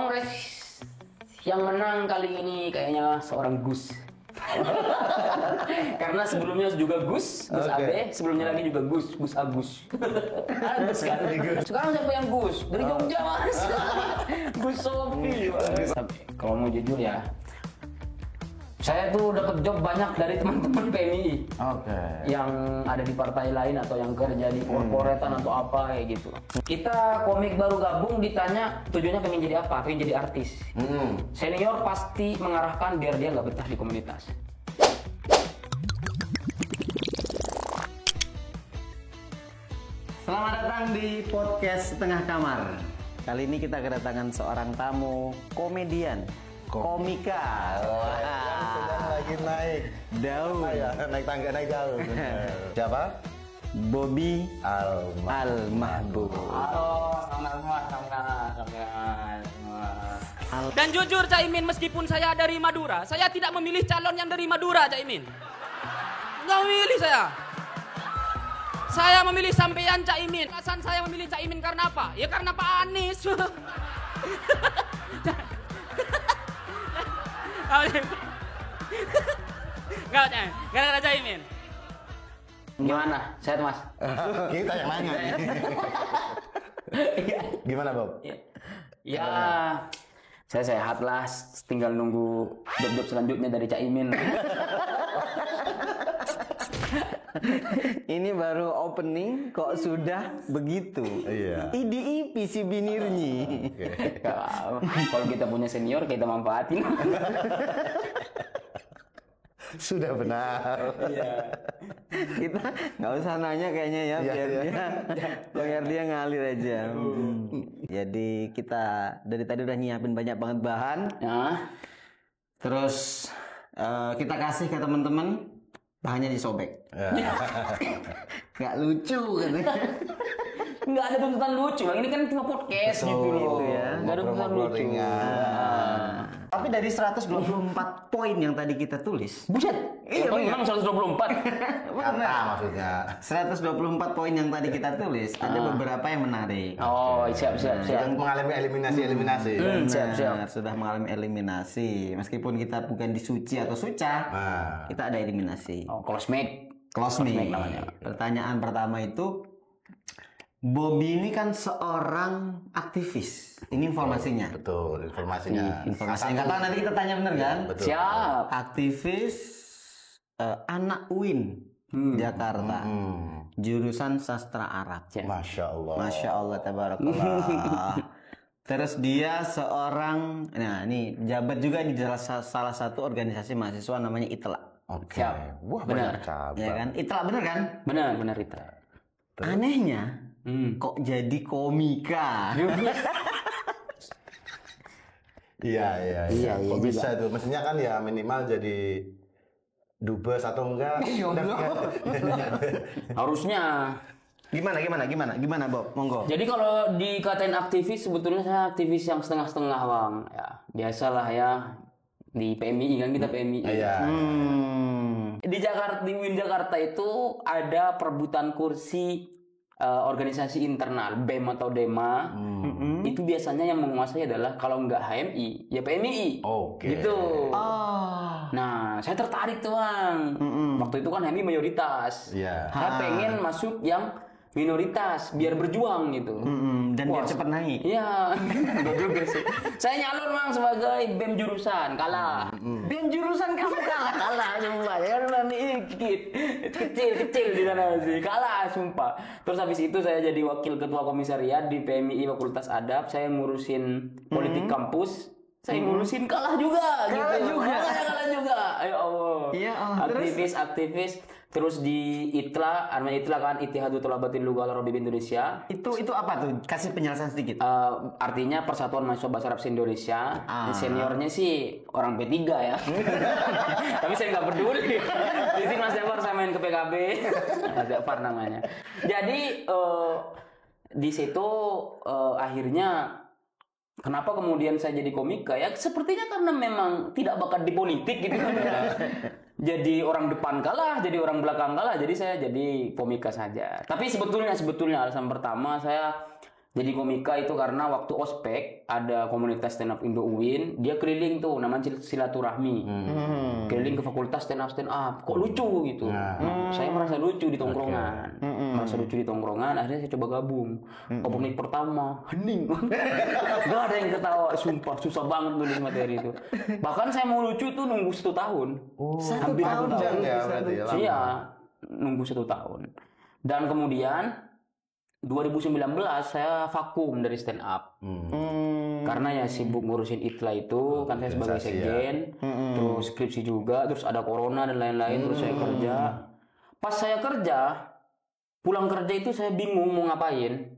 kongres yang menang kali ini kayaknya seorang Gus. Karena sebelumnya juga Gus Abe, sebelumnya lagi juga Gus Agus. Agus kan? Sekarang siapa yang Gus? Dari Jogja Mas. Gus Sofi. Kalau mau jujur ya, saya tuh dapat job banyak dari teman-teman PMI. Yang ada di partai lain atau yang kerja di korporetan atau apa kayak gitu. Kita komik baru gabung ditanya tujuannya pengen jadi apa? Pengen jadi artis. Senior pasti mengarahkan biar dia nggak betah di komunitas. Selamat datang di podcast Setengah Kamar. Kali ini kita kedatangan seorang tamu komedian. Komika. Sedang lagi naik Daun. naik tangga, naik daun. Siapa? Bobby Al-Mahbub. Al-Mahbub. Halo, selamat. Dan jujur Caimin, meskipun saya dari Madura, saya tidak memilih calon yang dari Madura, Caimin. Nggak memilih saya. Saya memilih sampean Caimin. Alasan saya memilih Caimin karena apa? Ya karena Pak Anies. Nggak ada Caimin. Gimana? Sehat Mas? Kita yang nanya nih. Gimana Bob? Ya, saya sehat lah. Tinggal nunggu job-job selanjutnya dari Caimin. Ini baru opening kok sudah begitu. Iya. IDIP si binirnyi. Kalau kita punya senior, kita manfaatin. Sudah benar. Kita nggak usah nanya kayaknya ya, biar dia ngalir aja. Jadi kita dari tadi udah nyiapin banyak banget bahan. Nah, Terus kita kasih ke teman-teman, bahannya disobek. Nggak lucu katanya. nggak ada tuntutan lucu. Ini kan cuma podcast gitu ya. Nggak ada tuntutan lucu. Tapi dari 124 poin yang tadi kita tulis, Buset. Iya, Memang 124. Kata maksudnya. 124 poin yang tadi kita tulis, ada beberapa yang menarik. Oh, siap. Yang mengalami eliminasi. Benar, sudah mengalami eliminasi. Meskipun kita bukan disuci atau suca, kita ada eliminasi. Oh, closemates. Closemates namanya. Pertanyaan pertama itu, Bobby ini kan seorang aktivis. Ini informasinya. Betul, informasinya. Informasinya. Nggak tahu nanti kita tanya bener kan? Betul. Siap. Aktivis anak UIN Jakarta. Jurusan sastra Arab. Masya Allah. Masya Allah, tabarakallah. Terus dia seorang, nah ini jabat juga di salah satu organisasi mahasiswa namanya ITLA. Oke. Siap. Wah, Benar. banyak cabang. Ya kan? ITLA bener kan? Benar itu. Anehnya, kok jadi komika? Iya. Kok bisa itu? Mestinya kan ya minimal jadi dubes atau enggak? Harusnya. Gimana Bob? Monggo. Jadi kalau dikatain aktivis, sebetulnya saya aktivis yang setengah-setengah bang. Ya, biasalah ya. Di PMI kan kita PMI. Iya. Di UIN Jakarta itu ada perebutan kursi organisasi internal BEM atau DEMA. Itu biasanya yang menguasai adalah kalau nggak HMI ya PMI. Oke. Gitu. Nah, saya tertarik tuh bang. Waktu itu kan HMI mayoritas. Iya. Saya pengen masuk yang minoritas biar berjuang gitu. Dan biar cepat naik. Iya, enggak juga sih. Saya nyalon bang sebagai BEM jurusan, kalah. BEM jurusan kamu kalah sumpah. Ya kan kecil di sana sih, kalah sumpah. Terus habis itu saya jadi wakil ketua komisariat di PMI Fakultas Adab. Saya ngurusin politik kampus. Saya ngurusin kalah juga. Kalah juga. Ayo Allah. Iya, Aktivis. Terus di ITLA, namanya ITLA kan Ittihadul Thulabatil Lughah Al-Arabiyyah Indonesia. Itu apa tuh? Kasih penjelasan sedikit. Artinya Persatuan Mahasiswa Bahasa Arab Indonesia. Seniornya sih orang P3 ya. Tapi saya nggak peduli. Di sini Mas Jafar saya main ke PKB. Mas Jafar namanya. Jadi di situ akhirnya kenapa kemudian saya jadi komika ya? Sepertinya karena memang tidak bakat di politik gitu kan. Jadi orang depan kalah, jadi orang belakang kalah. Jadi saya jadi komika saja. Tapi sebetulnya alasan pertama saya Jadi komika itu karena waktu ospek ada komunitas stand up Indo UIN, dia keliling tuh namanya silaturahmi. Keliling ke fakultas stand up. Kok lucu gitu. Saya merasa lucu di tongkrongan. Akhirnya saya coba gabung. Open mic pertama, hening. Gak ada yang ketawa, sumpah susah banget nulis materi itu. Bahkan saya mau lucu tuh nunggu 1 tahun. Hampir 1 tahun ya berarti ya. Iya, nunggu 1 tahun. Dan kemudian 2019 saya vakum dari stand up. Karena ya sibuk ngurusin ITLA itu, kan saya sebagai sekjen, terus skripsi juga, terus ada corona dan lain-lain, terus saya kerja. Pas saya kerja, pulang kerja itu saya bingung mau ngapain.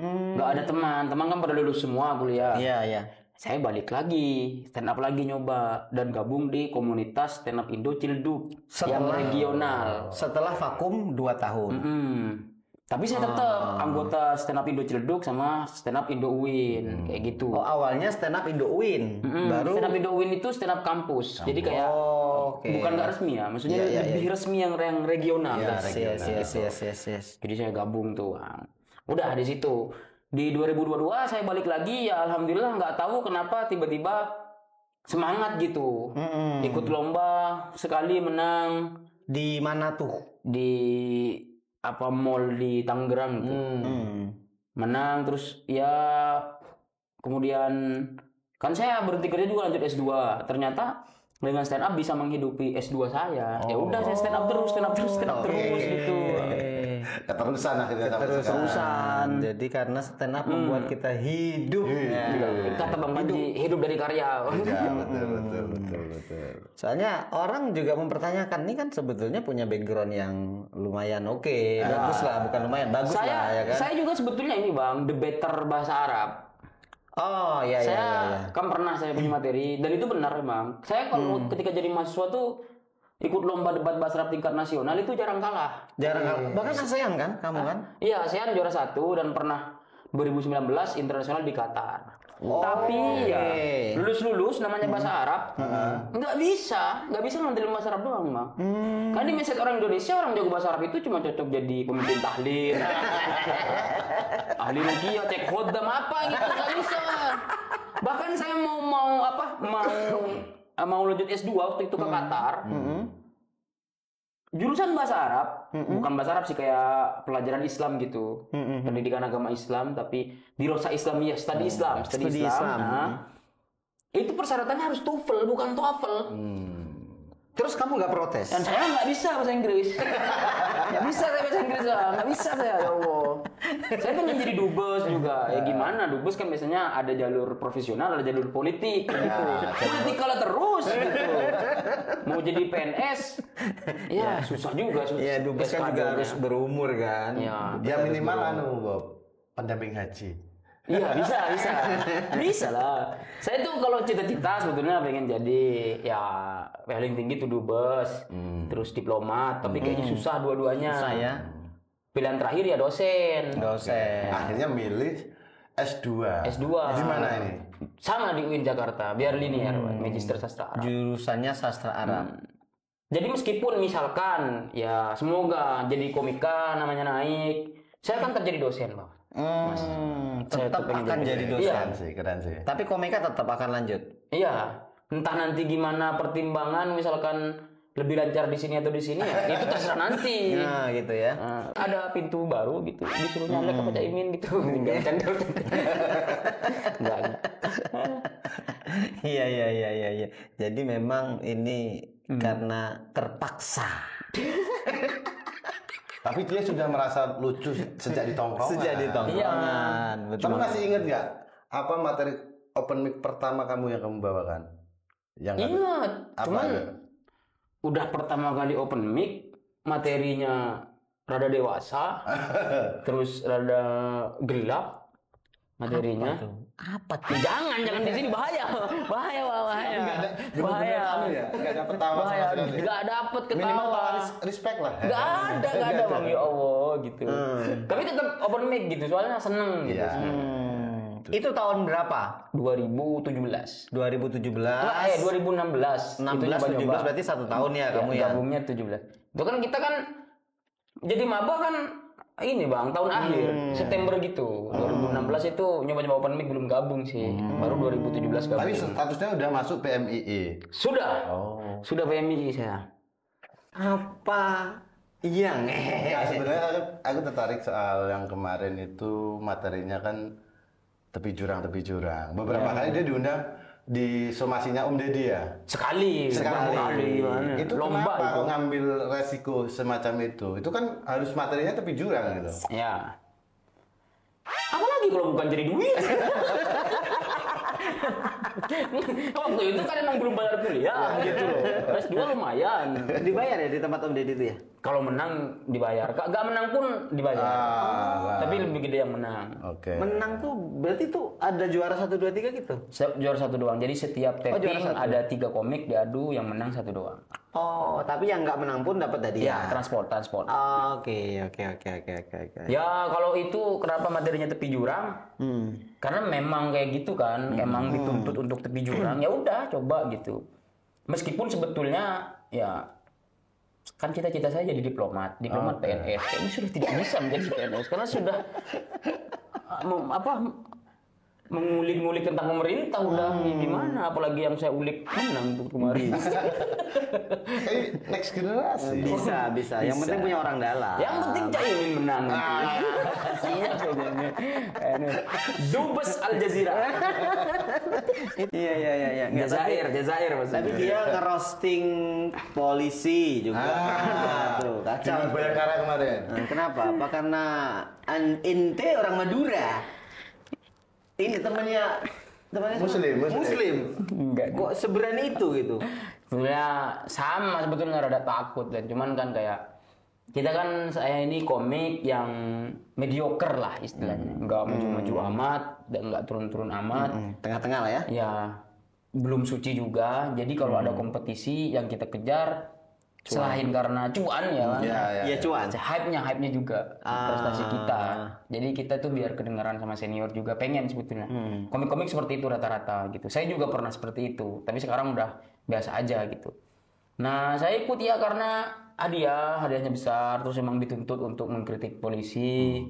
Nggak ada teman kan pada lulus semua kuliah. Iya. Saya balik lagi, stand up lagi nyoba dan gabung di komunitas stand up Indo Ciledug yang regional. Setelah vakum 2 tahun. Tapi saya tetap anggota stand up Indo Ciledug sama stand up Indo UIN kayak gitu. Oh, awalnya stand up Indo UIN. Baru stand up Indo UIN itu stand up kampus. Jadi kayak bukan nggak resmi ya, maksudnya lebih resmi yang regional. Yes. Jadi saya gabung tuh. Udah di situ. Di 2022 saya balik lagi ya, alhamdulillah nggak tahu kenapa tiba-tiba semangat gitu. Ikut lomba sekali menang. di mana tuh? Di mall di Tangerang tuh. Menang terus ya, kemudian kan saya berhenti kerja juga lanjut S2. Ternyata dengan stand up bisa menghidupi S2 saya. Ya udah saya stand up terus gitu. Keterusan akhirnya sampai Keterusan. Jadi karena stand up membuat kita hidup. Kata Bang Panji, hidup dari karya. Ya, betul. Soalnya orang juga mempertanyakan, ini kan sebetulnya punya background yang lumayan bagus lah, bukan lumayan, bagus lah ya kan. Saya juga sebetulnya ini Bang, debater bahasa Arab. Oh iya. Kan pernah saya punya materi dan itu benar Bang. Saya kalau ketika jadi mahasiswa tuh ikut lomba debat bahasa Arab tingkat nasional itu jarang kalah. Bahkan ASEAN kan kamu kan? Iya, ASEAN juara 1 dan pernah 2019 internasional di Qatar. Tapi ya lulus namanya bahasa Arab nggak bisa ngandelin bahasa Arab doang Bang. Kan di mindset orang Indonesia, orang jago bahasa Arab itu cuma cocok jadi pemimpin tahlil, ahli ruqyah, cek khodam apa gitu, nggak bisa. Bahkan saya mau lanjut S2 waktu itu ke Qatar. Jurusan bahasa Arab, bukan bahasa Arab sih, kayak pelajaran Islam gitu. Pendidikan agama Islam, tapi di Rosa Islamiyah, studi Islam. Nah, itu persyaratannya harus TOEFL, bukan TOEFL. Terus kamu nggak protes? Dan saya nggak bisa bahasa Inggris. Nggak bisa saya bahasa Inggris lah. Nggak bisa saya, ya Allah. Saya pengen jadi dubes juga. Ya gimana, dubes kan biasanya ada jalur profesional, ada jalur politik gitu. Politik kalah terus gitu. Mau jadi PNS, ya susah juga. Ya dubes kan juga harus berumur kan. Ya minimal Bob, pendamping haji. Iya bisa lah. Saya tuh kalau cita-cita sebetulnya pengen jadi ya paling tinggi tuh dubes, terus diplomat, tapi kayaknya susah dua-duanya. Saya pilihan terakhir ya dosen. Akhirnya milih S2. Di mana ini? Sama di UIN Jakarta, biar linear, Magister Sastra Arab. Jurusannya sastra Arab. Jadi meskipun misalkan ya semoga jadi komika namanya naik, saya akan tetap jadi dosen, Bang. Tetap akan jadi dosen. Keren sih. Tapi komika tetap akan lanjut. Iya, entah nanti gimana pertimbangan, misalkan lebih lancar di sini atau di sini ya, itu terserah nanti. Nah, gitu ya. Ada pintu baru gitu, disuruh nyalek ke Caimin gitu. Enggak. Iya. Jadi memang ini karena terpaksa. Tapi dia sudah merasa lucu sejak di tongkrongan. Iya. Kamu masih ingat nggak apa materi open mic pertama kamu yang kamu bawakan? Ingat. Cuman udah pertama kali open mic, materinya rada dewasa, terus rada gelap materinya. Apa tuh? Jangan di sini bahaya. Nggak ada ketawa sama sekali. Nggak dapet ketawa. Minimal respect lah. Nggak ada Bang, ya Allah gitu. Tapi tetap open mic gitu, soalnya seneng gitu. Itu tahun berapa? 2017. 2016. 17 berarti 1 tahun ya kamu ya. Gabungnya 17. Itu kan kita kan jadi maba kan ini bang, tahun akhir September gitu. 2016 itu nyoba-nyoba open mic belum gabung sih. Baru 2017 gabung. Tapi statusnya udah masuk PMII. Sudah. Sudah PMI saya. Apa yang Ya, sebenarnya aku tertarik soal yang kemarin itu materinya kan tepi jurang. Beberapa kali dia diundang di somasinya Om Deddy ya. Sekali. Gimana? Itu Lomba kenapa itu. kok ngambil resiko semacam itu? Itu kan harus materinya tepi jurang gitu. Ya. Apalagi kalau bukan jadi duit. Waktu itu kan emang belum bayar kuliah gitu loh. S2 lumayan. dibayar ya di tempat Om Deddy itu ya? Kalau menang dibayar. Gak menang pun dibayar. Tapi lebih gede yang menang. Oke. Menang tuh berarti tuh ada juara 1, 2, 3 gitu? Juara satu doang. Jadi setiap juara taping satu. ada 3 komik diadu, yang menang 1 doang. Oh, tapi yang nggak menang pun dapat dari Ya, transport. Oke. Ya kalau itu kenapa materinya tepi jurang? Karena memang kayak gitu kan, emang dituntut untuk tepi jurang. Ya udah, coba gitu. Meskipun sebetulnya ya kan cita-cita saya jadi diplomat PNS. Kayaknya sudah tidak bisa menjadi PNS karena sudah mengulik-ngulik tentang pemerintah udah gimana, apalagi yang saya ulik menang tuh kemarin. Next generasi. Bisa. Yang penting punya orang dalam. Yang penting Caimin menang. Siap kayaknya. Dubes Al Jazeera. Iya. Jazair maksudnya. Tapi dia ngerosting polisi juga. Tuh, kacau. Di Bayangkara kemarin. Kenapa? Apa karena ente orang Madura? Ini temannya Muslim. Enggak. Kok seberani itu gitu? Sebenarnya sama sebetulnya rada takut dan cuman kan kayak kita kan saya ini komik yang mediocre lah istilahnya, nggak maju-maju amat dan nggak turun-turun amat, Tengah-tengah lah ya. ya belum suci juga. Jadi kalau ada kompetisi yang kita kejar selain karena cuan ya, Iya cuan. hype-nya juga prestasi kita. Jadi kita tuh biar kedengaran sama senior juga pengen sebetulnya. Komik-komik seperti itu rata-rata gitu. Saya juga pernah seperti itu, tapi sekarang udah biasa aja gitu. Nah, saya ikut ya karena hadiahnya besar, terus emang dituntut untuk mengkritik polisi.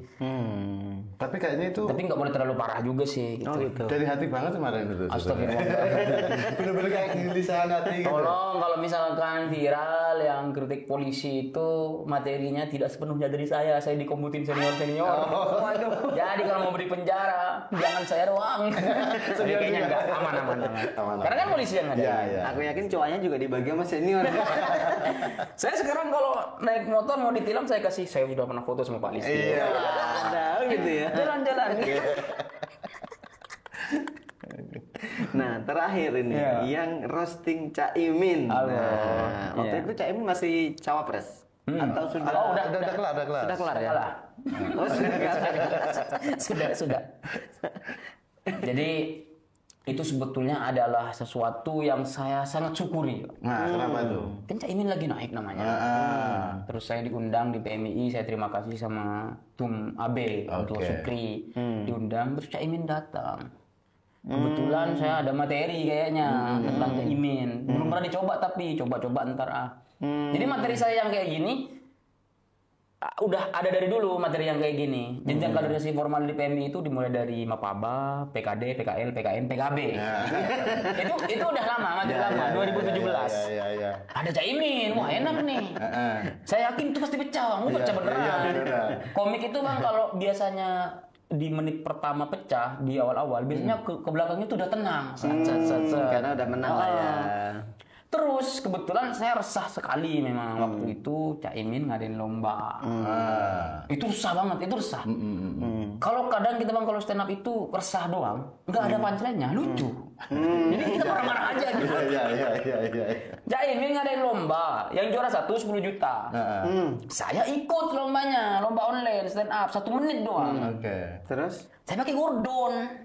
Tapi kayaknya itu Tapi nggak boleh terlalu parah juga sih gitu. dari hati banget kemarin itu. Astagfirullah. Bener-bener kayak gelisahan hati gitu. Tolong kalau misalkan viral yang kritik polisi itu materinya tidak sepenuhnya dari saya dikomputin senior-senior. Waduh. Jadi kalau mau beri penjara, jangan saya doang. Kayaknya enggak, aman. Karena kan polisi yang ada. Iya. Aku yakin cowoknya juga dibagi sama senior. Saya sekarang kalau naik motor mau ditilang saya sudah pernah foto sama Pak Listio. Iya. Ada gitu ya. Jalan-jalan. Nah, terakhir ini yang roasting Caimin. Halo. Nah, waktu itu Caimin masih cawapres atau sudah? Oh, udah kelar. Sudah kelar ya? Salah. Oh, Sudah. Jadi itu sebetulnya adalah sesuatu yang saya sangat syukuri. Nah, kenapa tuh? Kan Caimin lagi naik namanya. Terus saya diundang di PMI, saya terima kasih sama Tum AB untuk Sukri diundang, terus Caimin datang. Kebetulan saya ada materi kayaknya tentang Caimin. Belum pernah dicoba tapi coba-coba ntar Jadi materi saya yang kayak gini udah ada dari dulu materi yang kayak gini. Jenjang kaderisasi formal di PMI itu dimulai dari Mapaba, PKD, PKL, PKN, PKB. itu udah lama, materi lama, 2017. Iya. Ada Caimin, wah enak nih. Saya yakin itu pasti pecah, mau pecah beneran. Komik itu bang kalau biasanya di menit pertama pecah di awal-awal, biasanya ke belakangnya tuh udah tenang. Karena udah menang lah ya. Terus kebetulan saya resah sekali memang waktu itu Caimin ngadain lomba. Itu resah banget, itu resah. Kalau kadang kita bang kalau stand up itu resah doang, nggak ada punchline-nya, lucu. Jadi kita marah-marah aja gitu. Iya. Caimin ngadain lomba, yang juara 10 juta. Saya ikut lombanya, lomba online stand up 1 menit doang. Oke. Terus? Saya pakai gordon.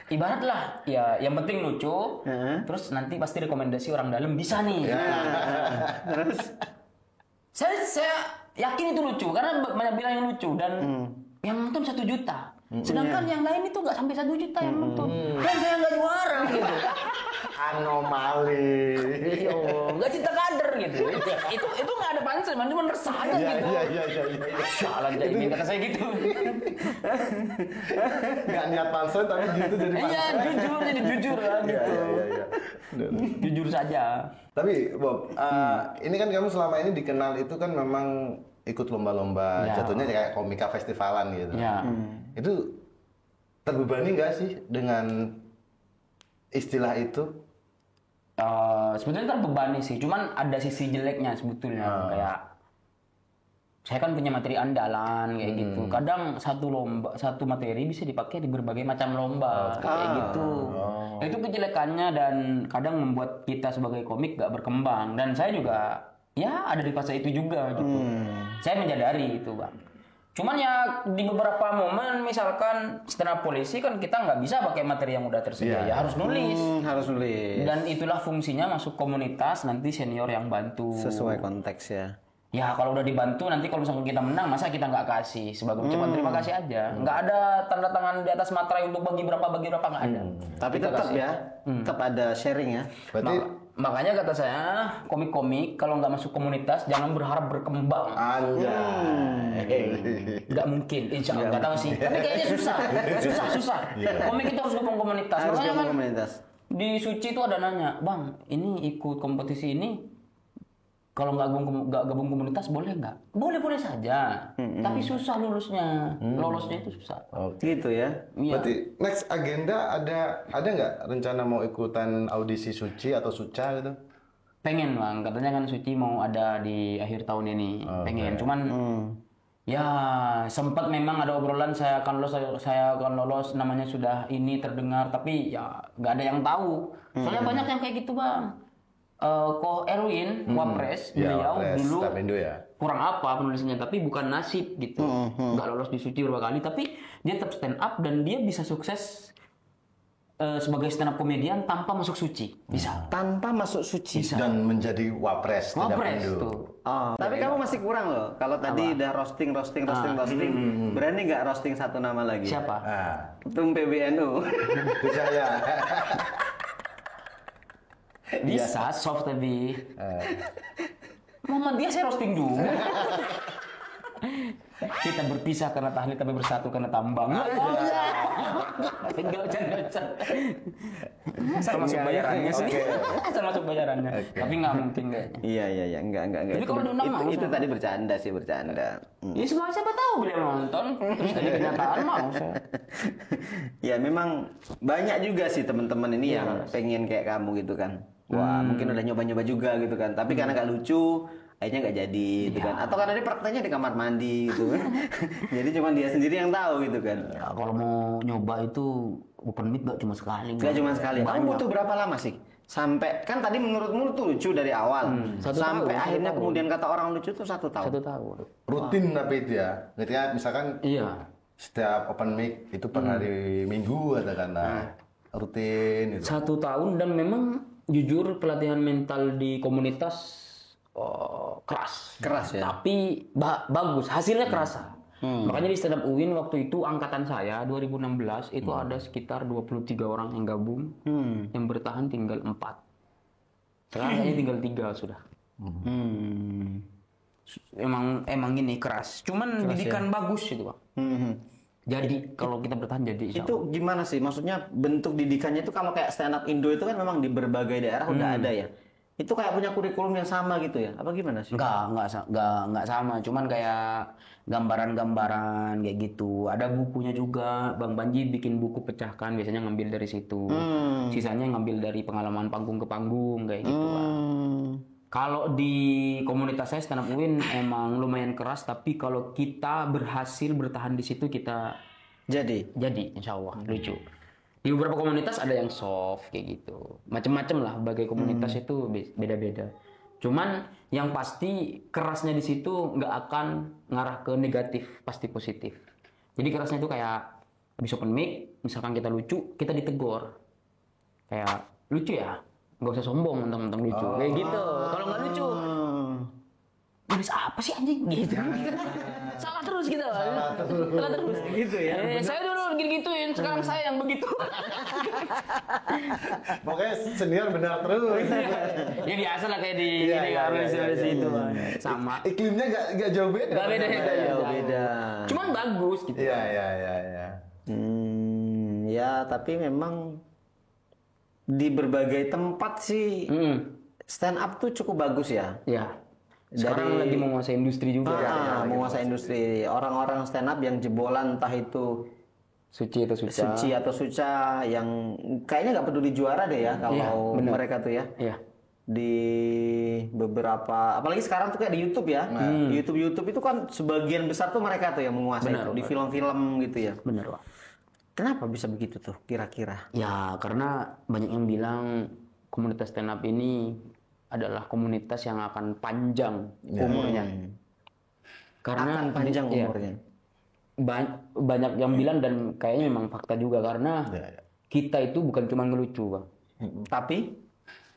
Ibarat lah, ya yang penting lucu. Terus nanti pasti rekomendasi orang dalam bisa nih. Terus? Saya yakin itu lucu karena banyak bilang yang lucu dan yang nonton 1 juta. Sedangkan yang lain itu nggak sampai 1 juta yang nonton. Dan saya nggak juara gitu. Anomali. Nggak cinta kader gitu. gitu. Itu nggak ada punchline, cuma resah aja gitu. Iya. Salah Caimin kata saya gitu. Nggak niat palsu tapi gitu jadi Iya, jujur jadi jujur lah gitu. Iya. Jujur saja. Tapi Bob, ini kan kamu selama ini dikenal itu kan memang ikut lomba-lomba, Ya. jatuhnya kayak komika festivalan gitu. Ya. Itu terbebani nggak sih dengan istilah itu? Sebetulnya terbebani sih, cuman ada sisi jeleknya sebetulnya. Kayak saya kan punya materi andalan kayak gitu. Kadang satu materi bisa dipakai di berbagai macam lomba kayak gitu. Itu kejelekannya dan kadang membuat kita sebagai komik gak berkembang. Dan saya juga ya ada di fase itu juga gitu. Saya menyadari itu, Bang. Cuman ya di beberapa momen misalkan stand up polisi kan kita nggak bisa pakai materi yang udah tersedia, ya harus nulis. Harus nulis. Dan itulah fungsinya masuk komunitas, nanti senior yang bantu. Sesuai konteks ya. Ya kalau udah dibantu nanti kalau misalkan kita menang masa kita nggak kasih sebagai ucapan terima kasih aja. Nggak ada tanda tangan di atas materai untuk bagi berapa nggak ada. Tapi Kita tetap kasih. ya, tetap ada sharing ya. Berarti Makanya kata saya komik-komik kalau nggak masuk komunitas jangan berharap berkembang. Nggak mungkin, insya Allah nggak tahu sih. Tapi kayaknya susah. Komik itu harus gabung komunitas. Harus Makanya gabung kan komunitas. di Suci itu ada nanya, Bang, ini ikut kompetisi ini kalau nggak gabung komunitas boleh nggak? Boleh saja. Tapi susah lulusnya. Lolosnya itu susah. Gitu ya. Iya. Berarti next agenda ada nggak rencana mau ikutan audisi Suci atau Suca gitu? Pengen, Bang. Katanya kan Suci mau ada di akhir tahun ini. Pengen. Cuman ya sempat memang ada obrolan saya akan lolos namanya sudah ini terdengar tapi ya nggak ada yang tahu. Soalnya banyak yang kayak gitu, Bang. Ko Erwin, Wapres, beliau Wapres, dulu Tapindo ya. kurang apa penulisannya, tapi bukan nasib gitu. Nggak lolos di Suci beberapa kali, tapi dia tetap stand up dan dia bisa sukses sebagai stand up komedian tanpa masuk Suci. Bisa. Tanpa masuk Suci. Dan menjadi Wapres, Wapres Tapindo. tuh. Oh, tapi kamu masih kurang loh. Kalau tadi udah roasting, berani nggak roasting satu nama lagi? Siapa? Ketum PBNU. Bisa ya. Bisa, soft tapi. Muhammadiyah saya roasting juga. Kita berpisah karena tahlil tapi bersatu karena tambang. Enggak bercanda. Termasuk bayarannya sih. Termasuk bayarannya. Tapi nggak mungkin kayaknya. Iya, enggak. Tapi kalau diundang mau. Itu tadi bercanda sih, bercanda. Ya siapa tahu beliau nonton. Terus jadi kenyataan mau. Ya memang banyak juga sih teman-teman ini yang pengen kayak kamu gitu kan. Wah, mungkin udah nyoba-nyoba juga gitu kan. Tapi karena nggak lucu, akhirnya nggak jadi gitu kan. Atau karena dia prakteknya di kamar mandi gitu kan. Jadi cuma dia sendiri yang tahu gitu kan. Ya, kalau mau nyoba itu open mic gak cuma sekali. Nggak cuma sekali. Kamu butuh berapa lama sih? Sampai kan tadi menurutmu tuh lucu dari awal. Sampai akhirnya kemudian kata orang lucu tuh 1 tahun. 1 tahun. Rutin tapi itu ya. Ketika misalkan Iya. setiap open mic itu per hari Minggu katakanlah. Rutin itu. 1 tahun dan memang jujur pelatihan mental di komunitas keras. Keras ya. Tapi bagus, hasilnya kerasa. Makanya di stand up UIN waktu itu angkatan saya 2016 itu ada sekitar 23 orang yang gabung. Yang bertahan tinggal 4. Sekarang kayaknya tinggal 3 sudah. Emang ini keras. Cuman didikan bagus itu, Bang. Jadi kalau kita bertahan jadi insya Allah. Itu gimana sih? Maksudnya bentuk didikannya itu kalau kayak stand up Indo itu kan memang di berbagai daerah udah ada ya. Itu kayak punya kurikulum yang sama gitu ya? Apa gimana sih? Enggak sama. Cuman kayak gambaran-gambaran kayak gitu. Ada bukunya juga. Bang Banji bikin buku pecahkan, biasanya ngambil dari situ. Sisanya ngambil dari pengalaman panggung ke panggung kayak gitu, Bang. Kalau di komunitas saya stand up UIN emang lumayan keras, tapi kalau kita berhasil bertahan di situ kita jadi insya Allah lucu. Di beberapa komunitas ada yang soft kayak gitu, macem-macem lah. Berbagai komunitas itu beda-beda. Cuman yang pasti kerasnya di situ nggak akan ngarah ke negatif, pasti positif. Jadi kerasnya itu kayak habis open mic, misalkan kita lucu, kita ditegur. Kayak lucu ya, nggak usah sombong mentang-mentang lucu. Kayak gitu. Kalau nggak lucu, nulis apa sih anjing gitu. Salah terus gitu. Salah terus. Gitu ya. Saya dulu gini-gituin, sekarang saya yang begitu. Pokoknya senior benar terus. Ya biasa lah kayak di Iya, ini iya, kan, iya, di iya, situ iya. sama. Iklimnya gak jauh beda. Gak beda ternyata. jauh. beda. Cuman bagus gitu. Iya. Ya tapi memang di berbagai tempat sih stand up tuh cukup bagus ya. Ya. Sekarang lagi menguasai industri juga. Menguasai industri. Orang-orang stand up yang jebolan entah itu Suci atau susah. Suci atau Suca yang kayaknya nggak peduli juara deh ya kalau bener. mereka tuh ya. Iya. Di beberapa apalagi sekarang tuh kayak di YouTube ya. Di YouTube itu kan sebagian besar tuh mereka tuh yang menguasai Bener, itu di film-film gitu ya. Bener, Pak. Kenapa bisa begitu tuh kira-kira? Ya, karena banyak yang bilang komunitas stand up ini adalah komunitas yang akan panjang umurnya. Karena Akan panjang iya, umurnya. banyak yang bilang dan kayaknya memang fakta juga karena kita itu bukan cuma ngelucu, Bang. Tapi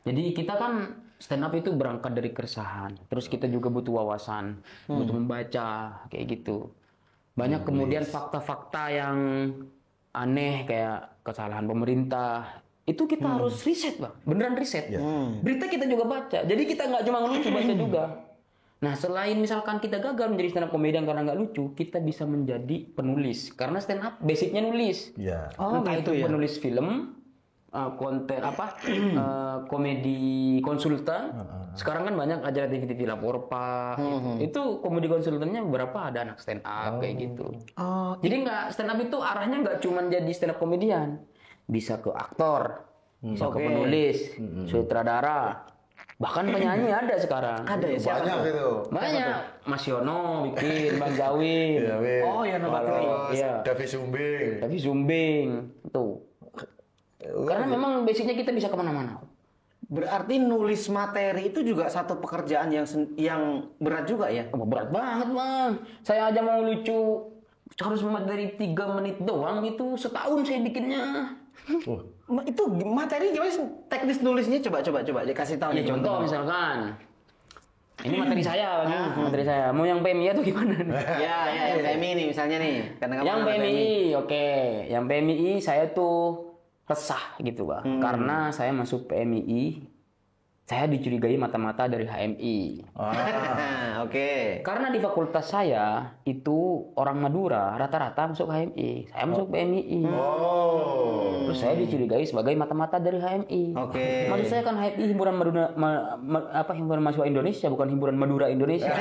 Jadi kita kan stand up itu berangkat dari keresahan. Terus kita juga butuh wawasan, butuh membaca kayak gitu. Banyak kemudian fakta-fakta yang aneh kayak kesalahan pemerintah. Itu kita harus riset, Bang. Beneran riset. Berita kita juga baca. Jadi kita nggak cuma ngelucu, baca juga. Nah, selain misalkan kita gagal menjadi stand up comedian karena nggak lucu, kita bisa menjadi penulis. Karena stand up basicnya nulis. Iya. Entah itu penulis film, konten komedi konsultan. Sekarang kan banyak acara TV-TV lapor Pak. Itu komedi konsultannya beberapa ada anak stand up kayak gitu. Jadi nggak stand up itu arahnya nggak cuma jadi stand up komedian, bisa ke aktor, bisa ke penulis, sutradara, bahkan penyanyi ada sekarang. ada ya siapa? Banyak itu. Banyak. Mas Yono bikin, Bang Zawin. Oh, Yono Bakri. Iya. Davi Sumbing. Tapi Zumbing tuh. Karena memang basicnya kita bisa kemana-mana. Berarti nulis materi itu juga satu pekerjaan yang berat juga ya? Oh, berat banget, Bang. Saya aja mau lucu harus materi 3 menit doang itu setahun saya bikinnya. Itu materi gimana sih? Teknis nulisnya coba dikasih tahu Ya nih contoh misalkan ini materi saya, Bang. Materi saya. Mau yang PMI atau gimana nih? ya PMI nih misalnya nih. Karena kamu Yang anak PMI, oke. Yang PMI saya tuh resah gitu, Bang. Karena saya masuk PMI, saya dicurigai mata-mata dari HMI. Oke. Karena di fakultas saya itu orang Madura rata-rata masuk HMI. Saya masuk PMI. Terus saya dicurigai sebagai mata-mata dari HMI. Oke. Maksud saya kan HMI himpunan Madura, himpunan mahasiswa Indonesia, bukan himpunan Madura Indonesia.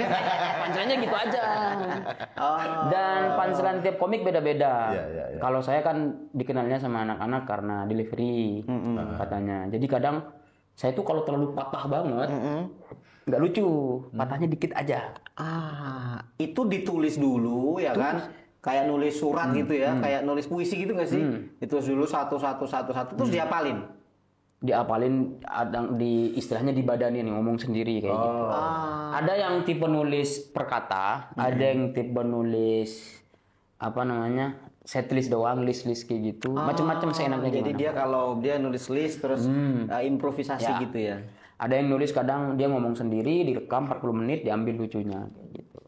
Pancelannya gitu aja. Dan pancelan tiap komik beda-beda. Kalau saya kan dikenalnya sama anak-anak karena delivery katanya. Jadi kadang saya tuh kalau terlalu patah banget, nggak lucu, patahnya dikit aja. Itu ditulis dulu ya kan? Kayak nulis surat gitu ya, kayak nulis puisi gitu nggak sih? Ditulis dulu satu terus diapalin. Diapalin, ada di istilahnya dibadanin, ngomong sendiri kayak gitu. Ada yang tipe nulis per kata, ada yang tipe nulis apa namanya setlist doang, list kayak gitu, macam-macam seenaknya Jadi gimana. dia kalau dia nulis list terus improvisasi Ya. gitu ya. Ada yang nulis kadang dia ngomong sendiri, direkam 40 menit, diambil lucunya kayak gitu.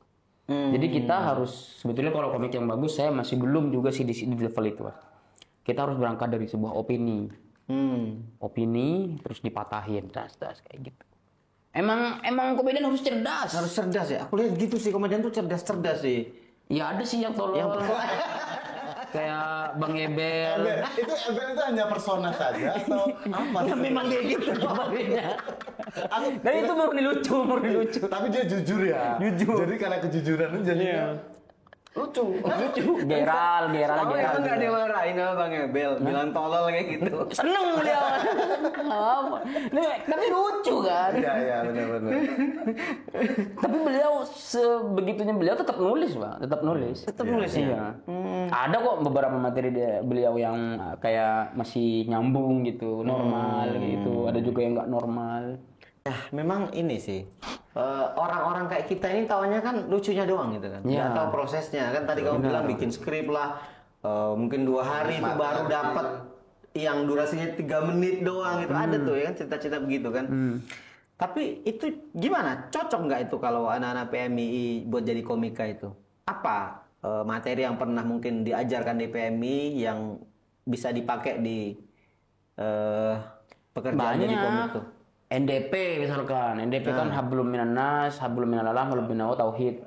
Jadi kita harus sebetulnya kalau komik yang bagus saya masih belum juga sih di level itu, Mas. Kita harus berangkat dari sebuah opini. Opini terus dipatahin, das kayak gitu. Emang komedian harus cerdas. Harus cerdas ya. Aku lihat gitu sih komedian tuh cerdas sih. Ya ada sih yang tolol. Kayak Bang Ebel. Itu hanya persona saja atau apa? Ya memang kayak gitu komedinya. Dan itu murni lucu. Tapi dia jujur ya. Jujur. Jadi karena kejujuran itu jadinya Lucu. Geral. Kamu itu nggak dimarahin sama Bang Ebel, bilang tolol kayak gitu. Seneng dia. Apa? Tapi lucu kan. Iya, benar. Tapi beliau sebegitunya beliau tetap nulis, Bang. Tetap nulis ya? Iya. Ada kok beberapa materi beliau yang kayak masih nyambung gitu, normal gitu. Ada juga yang nggak normal. Ya, memang ini sih. Orang-orang kayak kita ini tahunya kan lucunya doang gitu kan. Iya. Nggak tahu prosesnya kan tadi kamu bilang bikin skrip lah. Mungkin 2 hari itu baru dapat yang durasinya 3 menit doang gitu. Ada tuh ya kan cerita-cerita begitu kan. Tapi itu gimana? Cocok nggak itu kalau anak-anak PMI buat jadi komika itu? Apa materi yang pernah mungkin diajarkan di PMI yang bisa dipakai di pekerjaan jadi komik Banyak. tuh? NDP misalkan. NDP kan hablum minan nas, hablum minalallah, hablum minallah tauhid.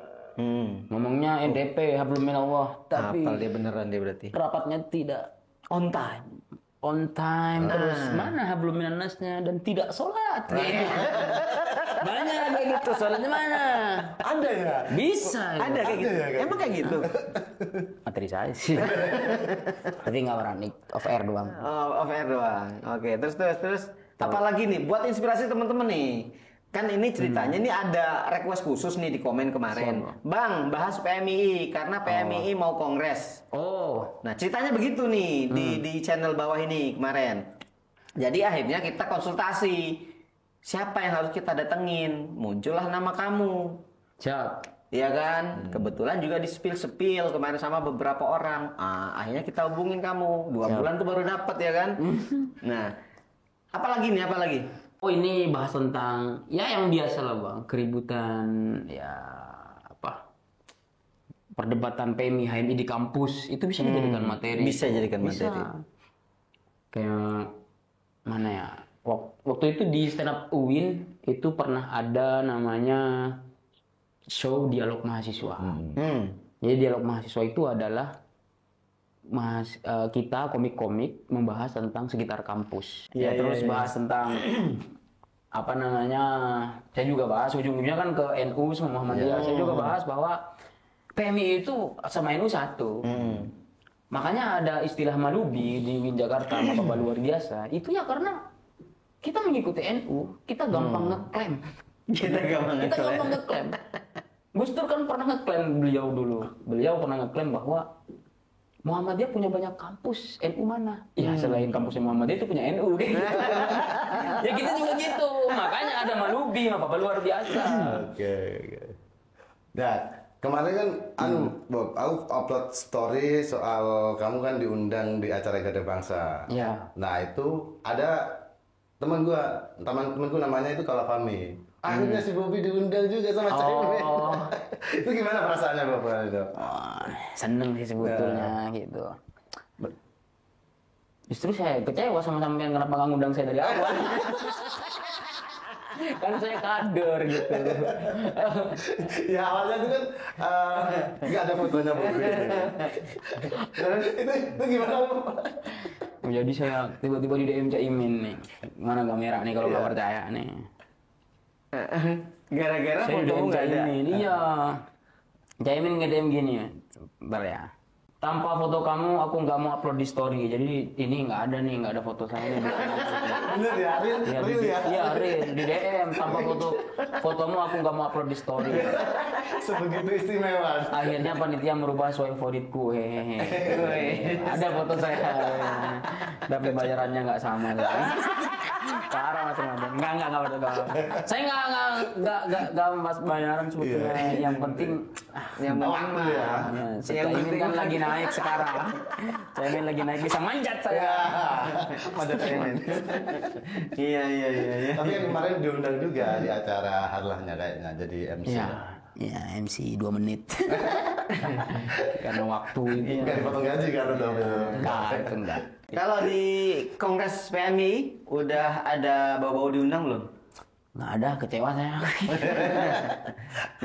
Ngomongnya NDP, hablum minallah, tapi Hafal dia beneran dia berarti. rapatnya tidak on time. On time terus mana hablum minan nasnya dan tidak sholat. Banyak kayak gitu, sholatnya mana? Ada ya? Bisa. Ada kayak gitu. ya, kayak Emang kayak gitu. Materi saya sih. Tapi nggak berani off air doang. Oh, off air doang. Oke, terus apalagi nih buat inspirasi teman-teman nih. Kan ini ceritanya ini ada request khusus nih di komen kemarin. Bang, bahas PMII karena PMII mau kongres. Oh, Nah, ceritanya begitu nih di channel bawah ini kemarin. Jadi akhirnya kita konsultasi. Siapa yang harus kita datengin? Muncullah nama kamu. siap. Iya kan? Kebetulan juga di spill kemarin sama beberapa orang. Akhirnya kita hubungin kamu. 2 bulan tuh baru dapet ya kan? Nah, apalagi nih, apalagi? Oh, ini bahas tentang ya yang biasa lah bang, keributan ya apa perdebatan PMI HMI di kampus itu bisa dijadikan materi. Bisa jadikan Bisa. materi. Kayak mana ya? Waktu itu di stand up UIN itu pernah ada namanya show dialog mahasiswa. Jadi dialog mahasiswa itu adalah kita komik-komik membahas tentang sekitar kampus. Terus bahas tentang apa namanya? Saya juga bahas ujung-ujungnya kan ke NU sama Muhammadiyah. Saya juga bahas bahwa PMI itu sama NU satu. Makanya ada istilah malubi di UIN Jakarta, apa luar biasa. Itu ya karena kita mengikuti NU, kita gampang ngeklaim. Kita gampang ngeklaim. Gus Dur kan pernah ngeklaim beliau dulu. Beliau pernah ngeklaim bahwa Muhammadiyah punya banyak kampus, NU mana? Ya selain kampusnya Muhammadiyah itu punya NU. Gitu. Ya kita juga gitu. Makanya ada malubi, apa luar biasa. Oke. Dan kemarin kan Bob, aku upload story soal kamu kan diundang di acara Gada Bangsa. Ya. Nah itu ada temanku namanya itu Kalafami. Akhirnya si Bobby diundang juga sama Caimin. Itu gimana perasaannya Bob itu? Seneng sih sebetulnya gitu. Justru saya kecewa sama sampean kenapa nggak ngundang saya dari awal. Karena saya kader gitu. Ya awalnya itu kan nggak ada fotonya Bobby. itu gimana Bob? Jadi saya tiba-tiba di DM Caimin nih. Mana kamera nih kalau nggak percaya nih. Gara-gara Saya foto DM nggak ada. Caimin, iya. Caimin nge-DM gini, bentar ya. Tanpa foto kamu, aku nggak mau upload di story. Jadi ini nggak ada foto saya. Bener ya, real ya. Iya, real. Di DM, tanpa fotomu aku nggak mau upload di story. Sebegitu istimewa. Akhirnya panitia merubah sesuai favoritku. Hehehe. Ada foto saya. Tapi bayarannya nggak sama. Parah Mas Ramadan. Enggak. Saya enggak mas bayaran sebetulnya. Yang penting Yang penting mah ya. Saya ini kan lagi naik sekarang. Saya ini lagi naik bisa manjat saya. Manjat Caimin. Iya. Tapi kan kemarin diundang juga di acara Harlahnya kayaknya jadi MC. Ya, MC 2 menit. Karena waktu itu. Enggak dipotong gaji kan udah. Enggak. Kalau di Kongres PMI udah ada bau-bau diundang belum? Nggak ada, kecewa saya.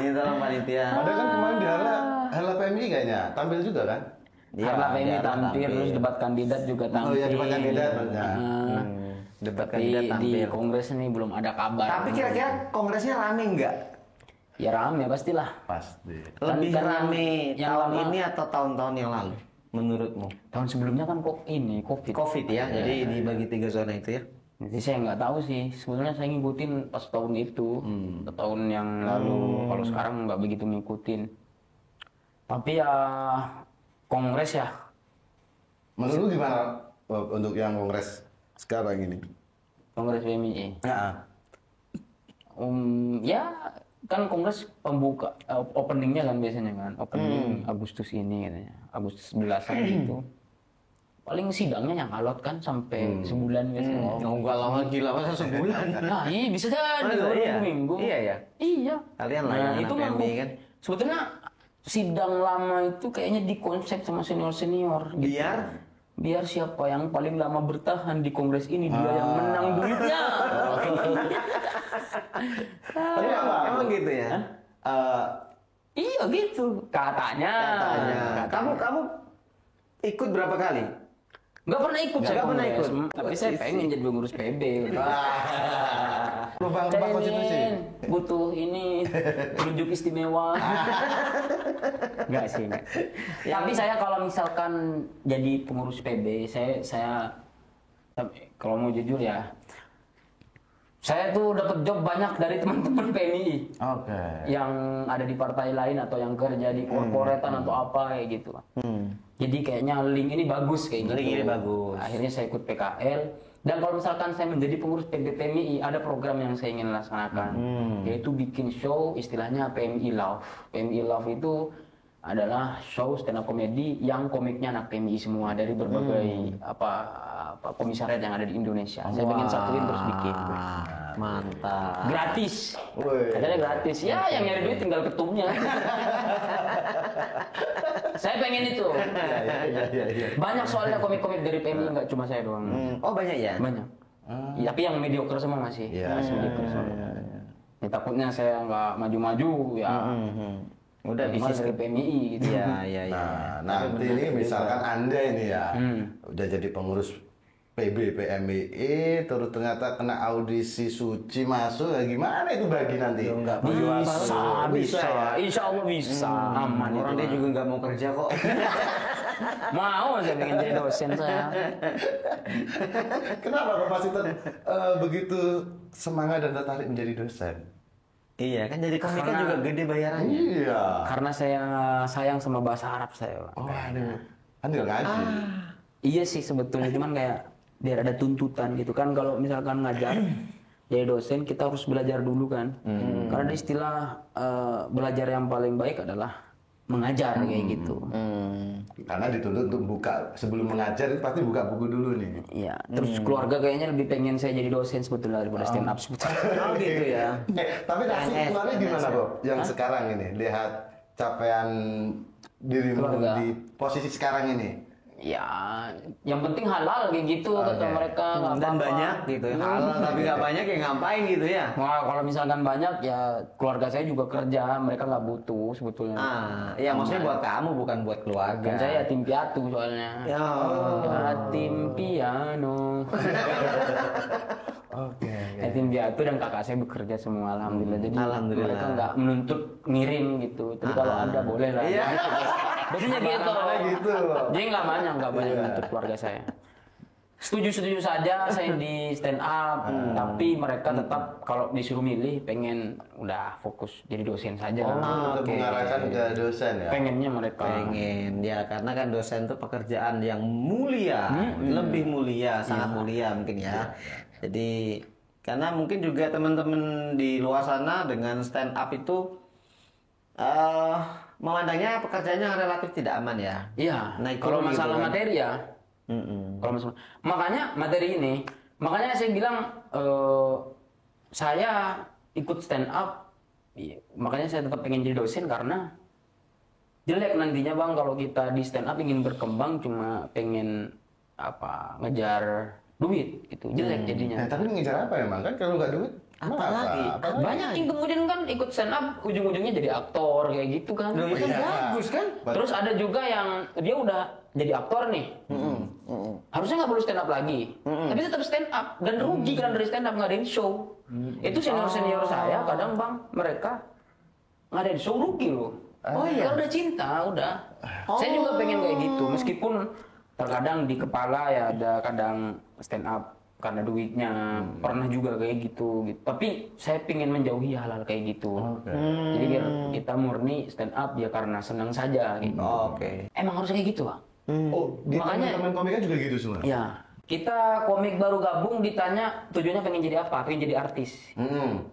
Ini tolong panitia. Ada kan kemarin di Harlah PMI kayaknya tampil juga kan? Karena PMI dia tampil, terus debat kandidat juga tampil. Oh iya, debat kandidat, benar. Debat Tapi kandidat di tampil. kongres ini belum ada kabar. Tapi kira-kira kongresnya rame nggak? Ya rame pastilah. Pasti. Lebih kan rame yang tahun lama- ini atau tahun-tahun yang lalu? Menurutmu? Tahun sebelumnya kan kok ini COVID. Covid ya, jadi dibagi 3 zona itu ya. Jadi saya nggak tahu sih. Sebenarnya saya ngikutin pas tahun itu, tahun yang lalu. Kalau sekarang nggak begitu ngikutin. Tapi ya kongres ya. Menurut lu gimana Bob, untuk yang kongres sekarang ini? Kongres PMI. Ya. Ya kan kongres pembuka openingnya kan biasanya kan opening Agustus ini katanya Agustus 11 gitu paling sidangnya yang alot kan sampai sebulan biasanya. Enggak lama gila masa sebulan. Nah iya bisa jadi Oh, iya? minggu. Iya ya. Iya. Kalian lah Nah, yang itu anak mah PMI kan. sebetulnya sidang lama itu kayaknya dikonsep sama senior-senior gitu. biar siapa yang paling lama bertahan di kongres ini dia yang menang duitnya. Tapi emang gitu ya. Iya gitu katanya. Kamu ikut berapa kali? Nggak pernah ikut saya Nggak pernah kongres. ikut. Tapi saya pengen jadi pengurus PB. Lubang-lubang konstitusi. Butuh ini penunjuk istimewa. Enggak sih, enggak. Tapi saya kalau misalkan jadi pengurus PB, saya kalau mau jujur ya, saya tuh dapat job banyak dari teman-teman PMI Oke. yang ada di partai lain atau yang kerja di korporetan atau apa kayak gitu. Jadi kayaknya link ini bagus kayak gitu. Link ini bagus. Akhirnya saya ikut PKL. Dan kalau misalkan saya menjadi pengurus PB PMI, ada program yang saya ingin laksanakan, yaitu bikin show istilahnya PMI Love. PMI Love itu adalah show stand up comedy yang komiknya anak PMI semua dari berbagai komisariat yang ada di Indonesia. Saya pengen satuin terus bikin. Mantap. Gratis. Woi. Katanya gratis. Ya, yang nyari duit tinggal ketumnya. Saya pengen itu. Iya. Banyak soalnya komik-komik dari PMI, nggak cuma saya doang. Oh banyak ya? Banyak. Ya, tapi yang mediocre semua masih. Iya. Masih mediocre semua. Ya, takutnya saya nggak maju-maju ya. Udah Minimal bisnis dari PMI gitu. Iya. Nah, nanti ini misalkan Anda ini ya udah jadi pengurus PB PMII terus ternyata kena audisi suci masuk ya gimana itu bagi nanti? Bisa. Insya Allah bisa. Aman. Orang dia juga nggak mau kerja kok. Mau saya pengen jadi dosen saya. Kenapa Pak Pasiton begitu semangat dan tertarik menjadi dosen? Iya kan jadi komik kan juga gede bayarannya. Iya. Karena saya sayang sama bahasa Arab saya, Pak. Oh aduh. Kan dia ngaji. Iya sih sebetulnya, cuman kayak biar ada tuntutan gitu kan. Kalau misalkan ngajar jadi dosen kita harus belajar dulu kan. Karena ada istilah belajar yang paling baik adalah mengajar kayak gitu. Karena dituntut untuk buka sebelum mengajar itu pasti buka buku dulu nih. Iya. Terus keluarga kayaknya lebih pengen saya jadi dosen sebetulnya daripada stand up sebetulnya. Oh gitu ya. Tapi nasib keluarga gimana Bob? Yang sekarang ini lihat capaian dirimu Keluarga. di posisi sekarang ini. Ya, yang penting halal kayak gitu kata mereka. Nggak Dan apa-apa. banyak gitu ya. Halal tapi nggak banyak ya ngapain gitu ya. Wah, kalau misalkan banyak ya keluarga saya juga kerja, mereka nggak butuh sebetulnya. Ya maksudnya buat kamu bukan buat keluarga. Kan saya yatim piatu soalnya. Ya. Yatim piano. Oke. Yatim piatu dan kakak saya bekerja semua alhamdulillah. Jadi Alhamdulillah. mereka nggak menuntut ngirim gitu. Tapi kalau ada boleh lah. Iya. Biasanya gitu. gitu. Jadi nggak banyak menuntut keluarga saya. Setuju saja saya di stand up, tapi mereka tetap kalau disuruh milih pengen udah fokus jadi dosen saja. Untuk mengarahkan ke dosen ya. Pengennya mereka. Pengen ya karena kan dosen itu pekerjaan yang mulia, lebih mulia, sangat mulia mungkin ya. Jadi karena mungkin juga teman-teman di luar sana dengan stand up itu memandangnya pekerjaannya relatif tidak aman ya. Iya. Nah, Kalau ekonomi masalah gitu kan. materi ya. Kalau masalah, makanya materi ini, makanya saya bilang saya ikut stand up. Iya, makanya saya tetap pengen jadi dosen karena jelek nantinya bang kalau kita di stand up ingin berkembang cuma pengen apa ngejar duit gitu jelek jadinya. Tapi ngejar apa emang kan kalau nggak duit? Apalagi? Banyak yang kemudian kan ikut stand up ujung-ujungnya jadi aktor kayak gitu kan. Loh, itu bagus kan? Terus ada juga yang dia udah jadi aktor nih. Harusnya nggak perlu stand up lagi. Tapi tetap stand up dan rugi kan dari stand up ngadain show. Itu senior saya kadang bang mereka ngadain show rugi loh. Oh iya. Udah cinta udah. Saya juga pengen kayak gitu meskipun terkadang di kepala ya ada kadang stand up karena duitnya pernah juga kayak gitu. Tapi saya pengen menjauhi hal-hal kayak gitu. Jadi biar kita murni stand up ya karena senang saja gitu. Emang harus kayak gitu, Pak. Oh, di Makanya- teman-teman komika juga gitu semua. Ya, kita komik baru gabung ditanya tujuannya pengen jadi apa? Pengen jadi artis.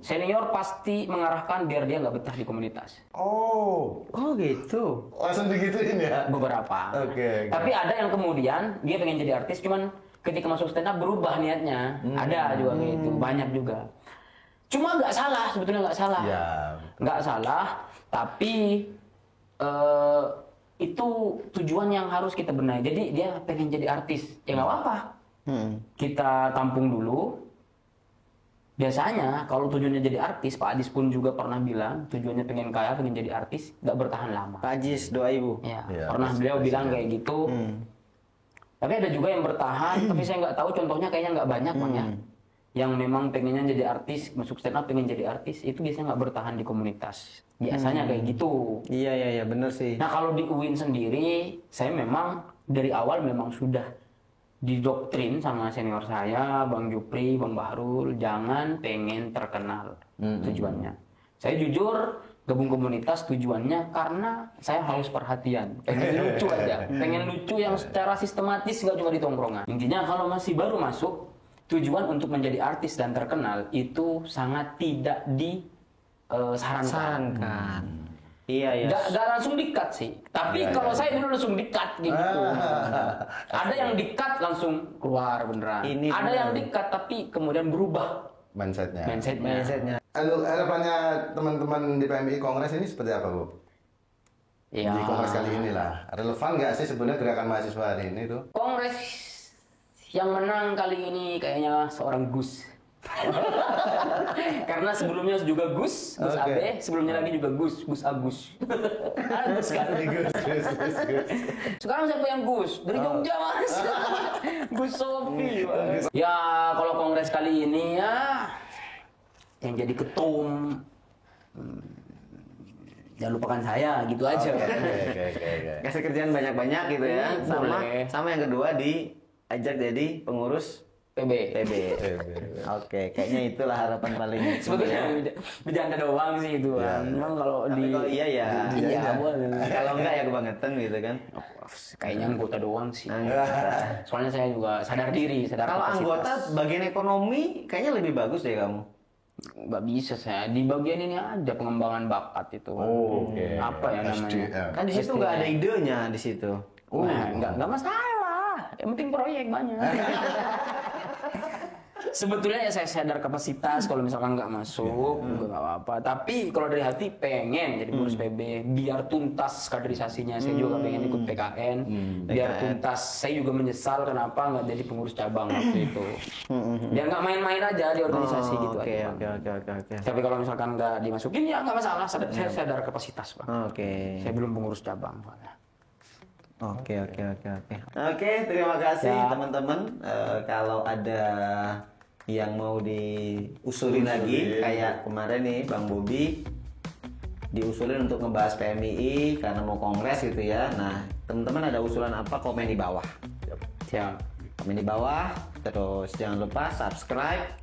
Senior pasti mengarahkan biar dia nggak betah di komunitas. Oh, gitu. langsung digituin ya? Beberapa. Oke. Tapi ada yang kemudian dia pengen jadi artis, cuman ketika masuk stand up berubah niatnya. Ada juga kayak gitu, banyak juga. Cuma nggak salah, sebetulnya nggak salah. Ya. Nggak salah, tapi itu tujuan yang harus kita benahi. Jadi dia pengen jadi artis, ya nggak apa-apa. Kita tampung dulu. Biasanya kalau tujuannya jadi artis, Pak Ajis pun juga pernah bilang tujuannya pengen kaya, pengen jadi artis, nggak bertahan lama. Pak Ajis, doa ibu. Ya, Ya, pernah pasti, beliau pasti. bilang kayak gitu. Tapi ada juga yang bertahan, tapi saya nggak tahu contohnya kayaknya nggak banyak Bang ya. Yang memang pengennya jadi artis, masuk stand up pengen jadi artis, itu biasanya nggak bertahan di komunitas. Biasanya kayak gitu. Iya, bener sih. Nah kalau di UIN sendiri, saya memang dari awal memang sudah didoktrin sama senior saya, Bang Jupri, Bang Bahrul, jangan pengen terkenal tujuannya. Saya jujur gabung komunitas tujuannya karena saya haus perhatian, pengen lucu aja, pengen lucu yang secara sistematis nggak cuma di tongkrongan. Intinya kalau masih baru masuk, tujuan untuk menjadi artis dan terkenal itu sangat tidak disarankan. Iya. Nggak langsung di-cut sih. Tapi kalau saya dulu langsung di-cut gitu. Ada yang di-cut langsung keluar beneran. Ini Ada bener. yang di-cut tapi kemudian berubah Mindsetnya. mindsetnya. Harapannya teman-teman di PMI Kongres ini seperti apa, Bu? Ya. Di Kongres kali ini lah. Relevan nggak sih sebenarnya gerakan mahasiswa hari ini tuh? Kongres yang menang kali ini kayaknya seorang Gus. Karena sebelumnya juga Gus Oke. Abe, sebelumnya lagi juga Gus Agus. Agus kan? Gus. Sekarang siapa yang Gus? Dari Jogja Mas. Gus Sofi. Mas. Ya kalau kongres kali ini ya yang jadi ketum jangan lupakan saya gitu aja. Oke. Kasih kerjaan banyak-banyak gitu ya. Boleh. Sama yang kedua diajak jadi pengurus PB. PB. Oke, kayaknya itulah harapan paling. Sebetulnya bercanda doang sih itu kan. Memang kalau Tapi di kalau iya ya. Iya, boleh. Kalau enggak ya kebangetan gitu kan. Kayaknya anggota doang sih. Anggota. Soalnya saya juga sadar diri, sadar Kalau kapasitas. anggota bagian ekonomi kayaknya lebih bagus deh kamu. Nggak bisa saya. Di bagian ini ada pengembangan bakat itu. Oke. Apa ya namanya? SDM. Kan di situ nggak ada idenya di situ. Nah, nggak masalah. Yang penting proyek banyak. Sebetulnya ya saya sadar kapasitas kalau misalkan nggak masuk juga nggak apa-apa. Tapi kalau dari hati pengen jadi pengurus PB biar tuntas kaderisasinya. Saya juga pengen ikut PKN biar tuntas. Saya juga menyesal kenapa nggak jadi pengurus cabang waktu itu. Biar nggak main-main aja di organisasi gitu Oke. aja. Tapi kalau misalkan nggak dimasukin ya nggak masalah. Saya sadar kapasitas Bang. Oke. Saya belum pengurus cabang soalnya. Oke, terima kasih Ya. teman-teman. Kalau ada yang mau diusulin lagi, kayak kemarin nih Bang Bobi diusulin untuk ngebahas PMII karena mau kongres gitu ya. Nah, teman-teman ada usulan apa? Komen di bawah. Siap. Komen di bawah. Terus jangan lupa subscribe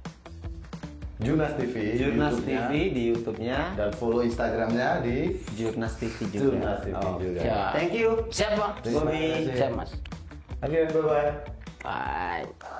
Jurnas TV. Jurnas YouTube-nya. TV di YouTube-nya. Dan follow Instagramnya di Jurnas TV juga. Jurnas TV juga. Siap. Thank you. Siap Bang. Terima Bobi. kasih. Siap Mas. Oke, bye-bye. Bye.